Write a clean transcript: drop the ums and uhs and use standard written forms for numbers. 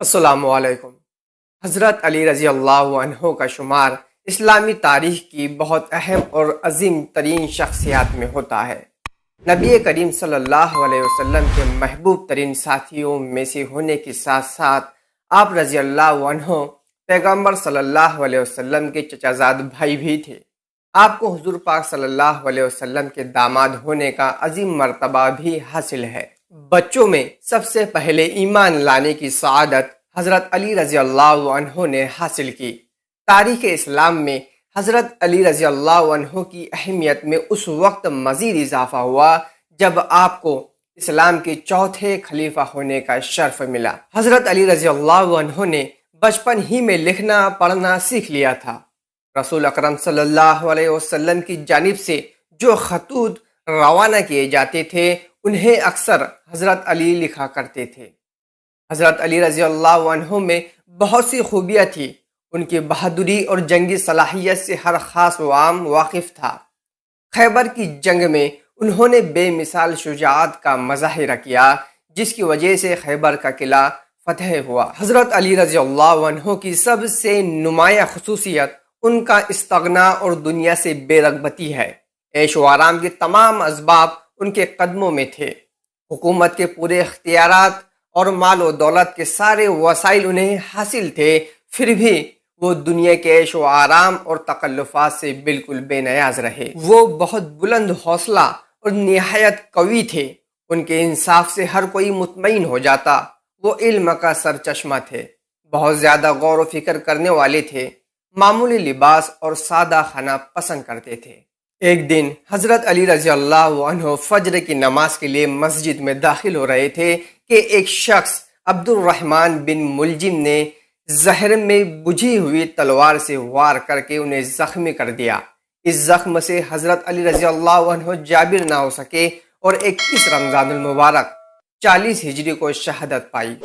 السلام علیکم۔ حضرت علی رضی اللہ عنہ کا شمار اسلامی تاریخ کی بہت اہم اور عظیم ترین شخصیات میں ہوتا ہے۔ نبی کریم صلی اللہ علیہ وسلم کے محبوب ترین ساتھیوں میں سے ہونے کے ساتھ ساتھ آپ رضی اللہ عنہ پیغمبر صلی اللہ علیہ وسلم کے چچا زاد بھائی بھی تھے۔ آپ کو حضور پاک صلی اللہ علیہ وسلم کے داماد ہونے کا عظیم مرتبہ بھی حاصل ہے۔ بچوں میں سب سے پہلے ایمان لانے کی سعادت حضرت علی رضی اللہ عنہ نے حاصل کی۔ تاریخ اسلام میں حضرت علی رضی اللہ عنہ کی اہمیت میں اس وقت مزید اضافہ ہوا جب آپ کو اسلام کے چوتھے خلیفہ ہونے کا شرف ملا۔ حضرت علی رضی اللہ عنہ نے بچپن ہی میں لکھنا پڑھنا سیکھ لیا تھا۔ رسول اکرم صلی اللہ علیہ وسلم کی جانب سے جو خطوط روانہ کیے جاتے تھے انہیں اکثر حضرت علی لکھا کرتے تھے۔ حضرت علی رضی اللہ عنہ میں بہت سی خوبیاں تھیں۔ ان کی بہادری اور جنگی صلاحیت سے ہر خاص و عام واقف تھا۔ خیبر کی جنگ میں انہوں نے بے مثال شجاعت کا مظاہرہ کیا جس کی وجہ سے خیبر کا قلعہ فتح ہوا۔ حضرت علی رضی اللہ عنہ کی سب سے نمایاں خصوصیت ان کا استغنا اور دنیا سے بے رغبتی ہے۔ عیش و آرام کے تمام اسباب ان کے قدموں میں تھے۔ حکومت کے پورے اختیارات اور مال و دولت کے سارے وسائل انہیں حاصل تھے، پھر بھی وہ دنیا کے عیش و آرام اور تکلفات سے بالکل بے نیاز رہے۔ وہ بہت بلند حوصلہ اور نہایت قوی تھے۔ ان کے انصاف سے ہر کوئی مطمئن ہو جاتا۔ وہ علم کا سرچشمہ تھے، بہت زیادہ غور و فکر کرنے والے تھے، معمولی لباس اور سادہ کھانا پسند کرتے تھے۔ ایک دن حضرت علی رضی اللہ عنہ فجر کی نماز کے لیے مسجد میں داخل ہو رہے تھے کہ ایک شخص عبد الرحمن بن ملجم نے زہر میں بجھی ہوئی تلوار سے وار کر کے انہیں زخمی کر دیا۔ اس زخم سے حضرت علی رضی اللہ عنہ جابر نہ ہو سکے اور 21 رمضان المبارک 40 ہجری کو شہادت پائی۔